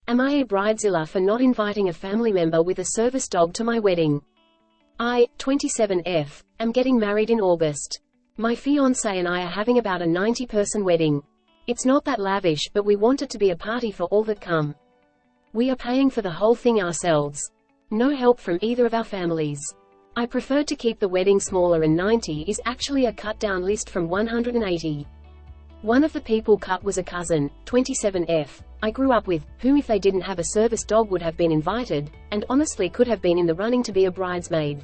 Am I a bridezilla for not inviting a family member with a service dog to my wedding? I, 27F, am getting married in August. My fiancé and I are having about a 90-person wedding. It's not that lavish, but we want it to be a party for all that come. We are paying for the whole thing ourselves. No help from either of our families. I preferred to keep the wedding smaller, and 90 is actually a cut-down list from 180. One of the people cut was a cousin, 27F, I grew up with, whom if they didn't have a service dog would have been invited, and honestly could have been in the running to be a bridesmaid.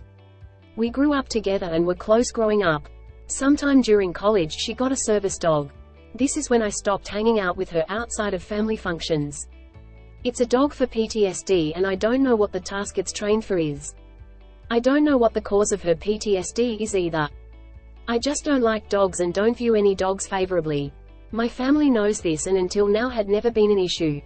We grew up together and were close growing up. Sometime during college she got a service dog. This is when I stopped hanging out with her outside of family functions. It's a dog for PTSD, and I don't know what the task it's trained for is. I don't know what the cause of her PTSD is either. I just don't like dogs and don't view any dogs favorably. My family knows this and until now had never been an issue.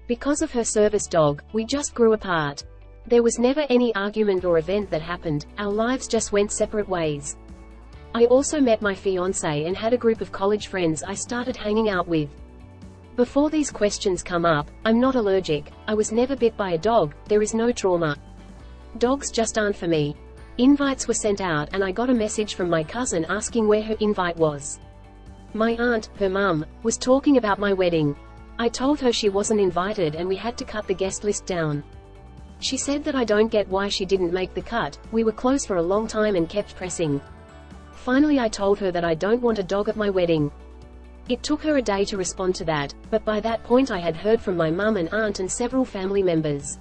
Because of her service dog, we just grew apart. There was never any argument or event that happened, our lives just went separate ways. I also met my fiancé and had a group of college friends I started hanging out with. Before these questions come up, I'm not allergic, I was never bit by a dog, there is no trauma. Dogs just aren't for me. Invites were sent out and I got a message from my cousin asking where her invite was. My aunt, her mum, was talking about my wedding. I told her she wasn't invited and we had to cut the guest list down. She said that I don't get why she didn't make the cut, we were close for a long time and kept pressing. Finally I told her that I don't want a dog at my wedding. It took her a day to respond to that, but by that point I had heard from my mum and aunt and several family members.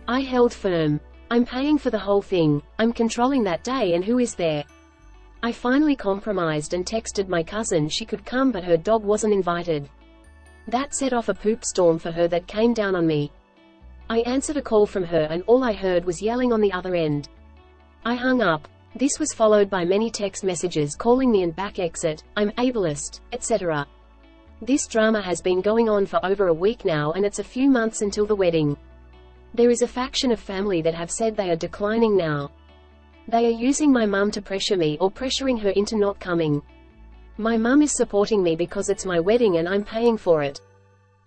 I held firm. I'm paying for the whole thing, I'm controlling that day and who is there. I finally compromised and texted my cousin she could come but her dog wasn't invited. That set off a poop storm for her that came down on me. I answered a call from her and all I heard was yelling on the other end. I hung up. This was followed by many text messages calling me and back exit, I'm ableist, etc. This drama has been going on for over a week now and it's a few months until the wedding. There is a faction of family that have said they are declining now. They are using my mum to pressure me or pressuring her into not coming. My mum is supporting me because it's my wedding and I'm paying for it.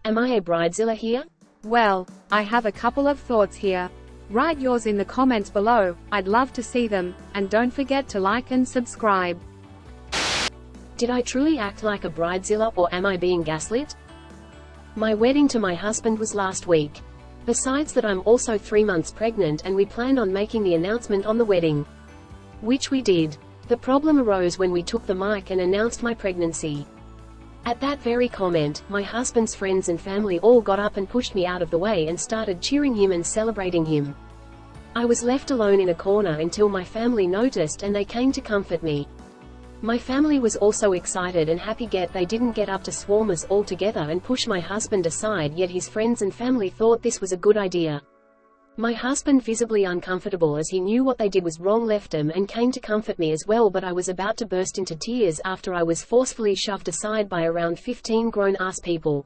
Am I a bridezilla here? Well, I have a couple of thoughts here. Write yours in the comments below, I'd love to see them, and don't forget to like and subscribe. Did I truly act like a bridezilla or am I being gaslit? My wedding to my husband was last week. Besides that I'm also 3 months pregnant and we planned on making the announcement on the wedding. Which we did. The problem arose when we took the mic and announced my pregnancy. At that very comment, my husband's friends and family all got up and pushed me out of the way and started cheering him and celebrating him. I was left alone in a corner until my family noticed and they came to comfort me. My family was also excited and happy yet they didn't get up to swarm us all together and push my husband aside, yet his friends and family thought this was a good idea. My husband, visibly uncomfortable as he knew what they did was wrong, left them and came to comfort me as well, but I was about to burst into tears after I was forcefully shoved aside by around 15 grown-ass people.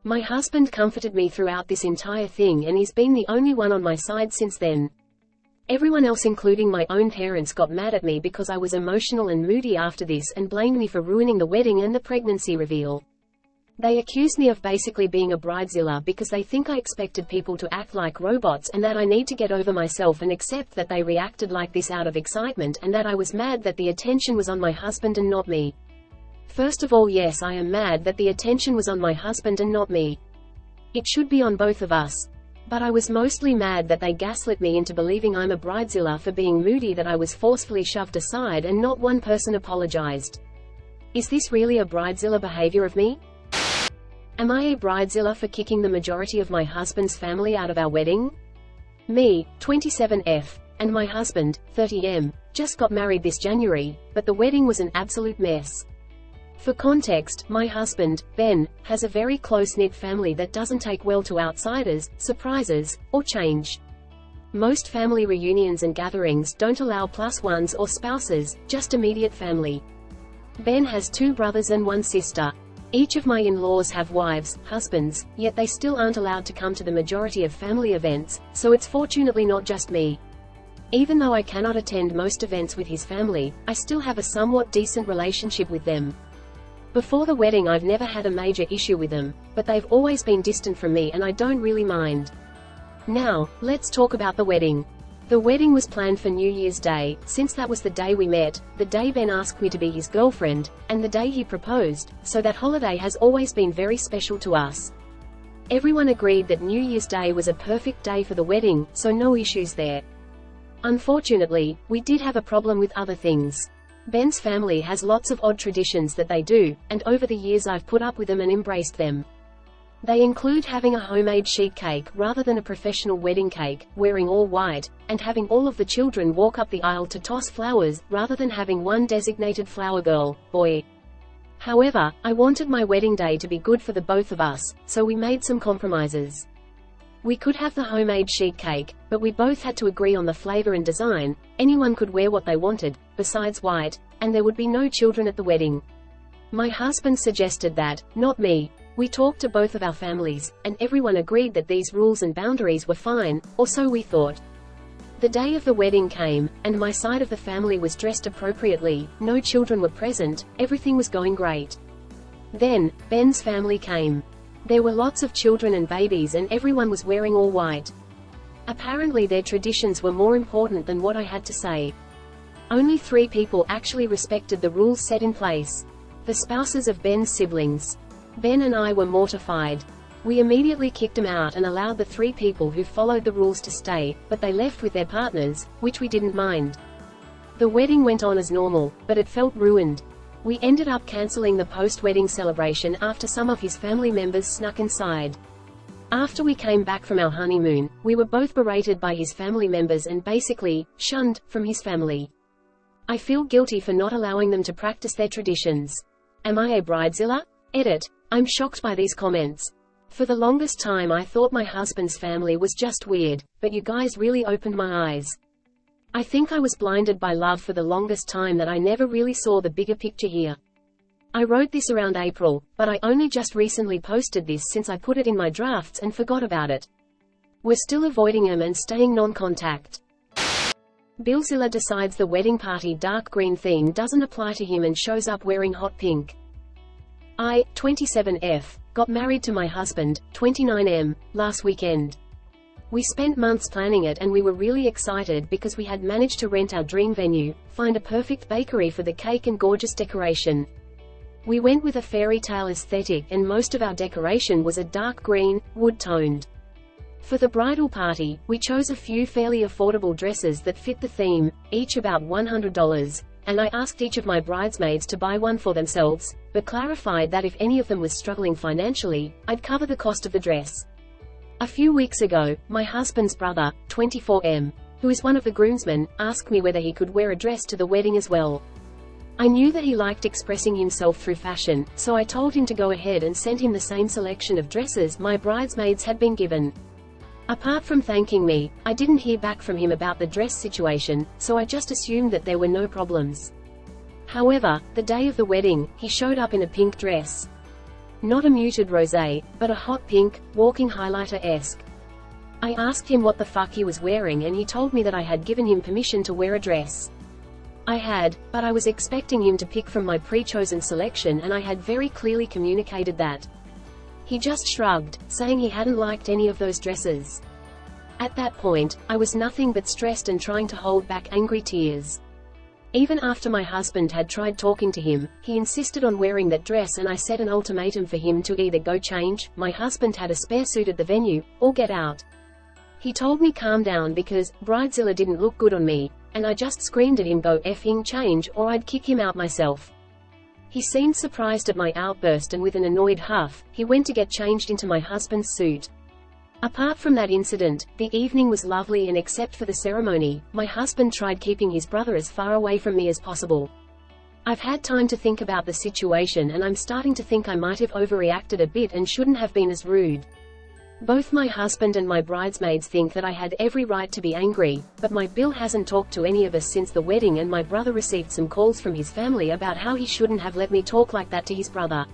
My husband comforted me throughout this entire thing and he's been the only one on my side since then. Everyone else including my own parents got mad at me because I was emotional and moody after this and blamed me for ruining the wedding and the pregnancy reveal. They accused me of basically being a bridezilla because they think I expected people to act like robots and that I need to get over myself and accept that they reacted like this out of excitement and that I was mad that the attention was on my husband and not me. First of all, yes, I am mad that the attention was on my husband and not me. It should be on both of us. But I was mostly mad that they gaslit me into believing I'm a bridezilla for being moody, that I was forcefully shoved aside and not one person apologized. Is this really a bridezilla behavior of me? Am I a bridezilla for kicking the majority of my husband's family out of our wedding? Me, 27F, and my husband, 30M, just got married this January, but the wedding was an absolute mess. For context, my husband, Ben, has a very close-knit family that doesn't take well to outsiders, surprises, or change. Most family reunions and gatherings don't allow +1s or spouses, just immediate family. Ben has 2 brothers and 1 sister. Each of my in-laws have wives, husbands, yet they still aren't allowed to come to the majority of family events, so it's fortunately not just me. Even though I cannot attend most events with his family, I still have a somewhat decent relationship with them. Before the wedding I've never had a major issue with them, but they've always been distant from me and I don't really mind. Now, let's talk about the wedding. The wedding was planned for New Year's Day, since that was the day we met, the day Ben asked me to be his girlfriend, and the day he proposed, so that holiday has always been very special to us. Everyone agreed that New Year's Day was a perfect day for the wedding, so no issues there. Unfortunately, we did have a problem with other things. Ben's family has lots of odd traditions that they do, and over the years I've put up with them and embraced them. They include having a homemade sheet cake rather than a professional wedding cake, wearing all white, and having all of the children walk up the aisle to toss flowers, rather than having one designated flower girl, boy. However, I wanted my wedding day to be good for the both of us, so we made some compromises. We could have the homemade sheet cake, but we both had to agree on the flavor and design. Anyone could wear what they wanted, besides white, and there would be no children at the wedding. My husband suggested that, not me. We talked to both of our families, and everyone agreed that these rules and boundaries were fine, or so we thought. The day of the wedding came, and my side of the family was dressed appropriately, no children were present, everything was going great. Then, Ben's family came. There were lots of children and babies and everyone was wearing all white. Apparently their traditions were more important than what I had to say. Only 3 people actually respected the rules set in place. The spouses of Ben's siblings. Ben and I were mortified. We immediately kicked them out and allowed the 3 people who followed the rules to stay, but they left with their partners, which we didn't mind. The wedding went on as normal, but it felt ruined. We ended up cancelling the post-wedding celebration after some of his family members snuck inside. After we came back from our honeymoon, we were both berated by his family members and basically, shunned from his family. I feel guilty for not allowing them to practice their traditions. Am I a bridezilla? Edit. I'm shocked by these comments. For the longest time I thought my husband's family was just weird, but you guys really opened my eyes. I think I was blinded by love for the longest time that I never really saw the bigger picture here. I wrote this around April, but I only just recently posted this since I put it in my drafts and forgot about it. We're still avoiding him and staying non-contact. Bridezilla decides the wedding party dark green theme doesn't apply to him and shows up wearing hot pink. I, 27F, got married to my husband, 29M, last weekend. We spent months planning it and we were really excited because we had managed to rent our dream venue, find a perfect bakery for the cake and gorgeous decoration. We went with a fairy tale aesthetic and most of our decoration was a dark green, wood-toned. For the bridal party, we chose a few fairly affordable dresses that fit the theme, each about $100, and I asked each of my bridesmaids to buy one for themselves, but clarified that if any of them was struggling financially, I'd cover the cost of the dress. A few weeks ago, my husband's brother, 24M, who is one of the groomsmen, asked me whether he could wear a dress to the wedding as well. I knew that he liked expressing himself through fashion, so I told him to go ahead and sent him the same selection of dresses my bridesmaids had been given. Apart from thanking me, I didn't hear back from him about the dress situation, so I just assumed that there were no problems. However, the day of the wedding, he showed up in a pink dress. Not a muted rosé, but a hot pink, walking highlighter-esque. I asked him what the fuck he was wearing and he told me that I had given him permission to wear a dress. I had, but I was expecting him to pick from my pre-chosen selection and I had very clearly communicated that. He just shrugged, saying he hadn't liked any of those dresses. At that point, I was nothing but stressed and trying to hold back angry tears. Even after my husband had tried talking to him, he insisted on wearing that dress and I set an ultimatum for him to either go change, my husband had a spare suit at the venue, or get out. He told me calm down because Bridezilla didn't look good on me, and I just screamed at him go effing change or I'd kick him out myself. He seemed surprised at my outburst and with an annoyed huff, he went to get changed into my husband's suit. Apart from that incident, the evening was lovely and except for the ceremony, my husband tried keeping his brother as far away from me as possible. I've had time to think about the situation and I'm starting to think I might have overreacted a bit and shouldn't have been as rude. Both my husband and my bridesmaids think that I had every right to be angry, but my Bill hasn't talked to any of us since the wedding and my brother received some calls from his family about how he shouldn't have let me talk like that to his brother.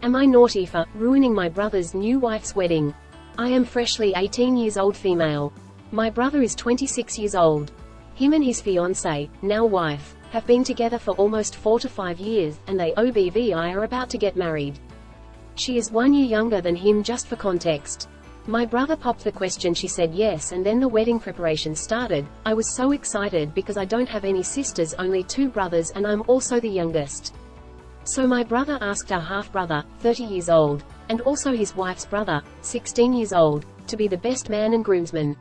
Am I naughty for ruining my brother's new wife's wedding? I am freshly 18 years old female. My brother is 26 years old. Him and his fiancée, now wife, have been together for almost 4 to 5 years, and they OBVI are about to get married. She is 1 year younger than him, just for context. My brother popped the question, she said yes, and then the wedding preparations started. I was so excited because I don't have any sisters, only 2 brothers, and I'm also the youngest. So my brother asked our half-brother, 30 years old, and also his wife's brother, 16 years old, to be the best man and groomsman.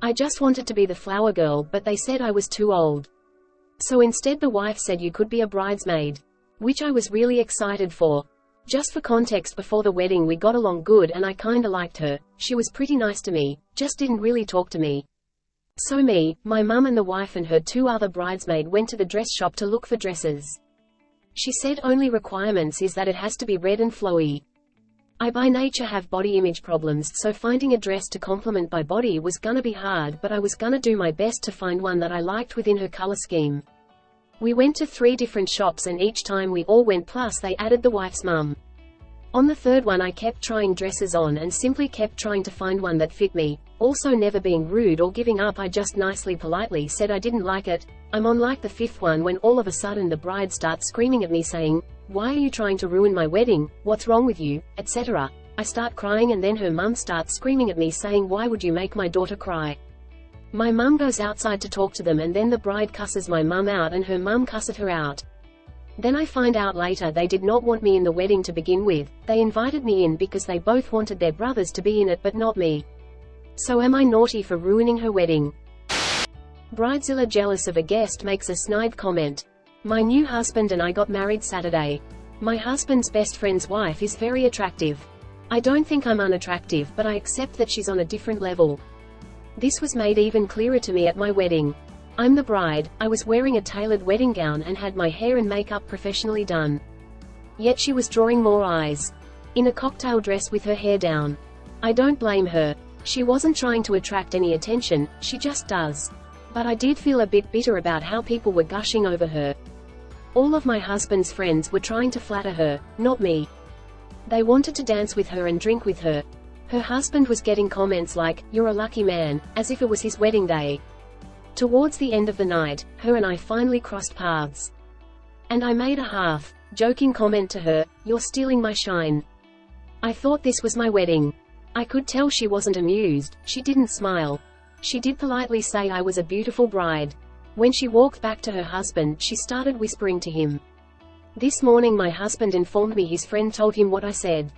I just wanted to be the flower girl, but they said I was too old. So instead the wife said you could be a bridesmaid, which I was really excited for. Just for context, before the wedding we got along good and I kinda liked her. She was pretty nice to me, just didn't really talk to me. So me, my mum and the wife and her 2 other bridesmaids went to the dress shop to look for dresses. She said only requirements is that it has to be red and flowy. I by nature have body image problems, so finding a dress to complement my body was gonna be hard, but I was gonna do my best to find one that I liked within her color scheme. We went to 3 different shops and each time we all went, plus they added the wife's mum. On the 3rd one I kept trying dresses on and simply kept trying to find one that fit me. Also never being rude or giving up, I just nicely politely said I didn't like it. I'm on like the 5th one when all of a sudden the bride starts screaming at me saying, "Why are you trying to ruin my wedding? What's wrong with you?" etc. I start crying and then her mum starts screaming at me saying, "Why would you make my daughter cry?" My mum goes outside to talk to them and then the bride cusses my mum out and her mum cusses her out. Then I find out later they did not want me in the wedding to begin with. They invited me in because they both wanted their brothers to be in it but not me. So am I naughty for ruining her wedding? Bridezilla jealous of a guest makes a snide comment. My new husband and I got married Saturday. My husband's best friend's wife is very attractive. I don't think I'm unattractive, but I accept that she's on a different level. This was made even clearer to me at my wedding. I'm the bride, I was wearing a tailored wedding gown and had my hair and makeup professionally done. Yet she was drawing more eyes. In a cocktail dress with her hair down. I don't blame her. She wasn't trying to attract any attention, she just does. But I did feel a bit bitter about how people were gushing over her. All of my husband's friends were trying to flatter her, not me. They wanted to dance with her and drink with her. Her husband was getting comments like, "You're a lucky man," as if it was his wedding day. Towards the end of the night, her and I finally crossed paths. And I made a half-joking comment to her, "You're stealing my shine." I thought this was my wedding. I could tell she wasn't amused, she didn't smile. She did politely say I was a beautiful bride. When she walked back to her husband, she started whispering to him. This morning my husband informed me his friend told him what I said.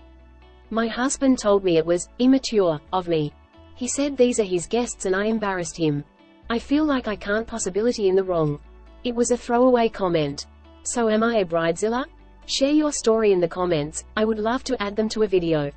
My husband told me it was immature of me. He said these are his guests and I embarrassed him. I feel like I can't possibility in the wrong. It was a throwaway comment. So am I a bridezilla? Share your story in the comments, I would love to add them to a video.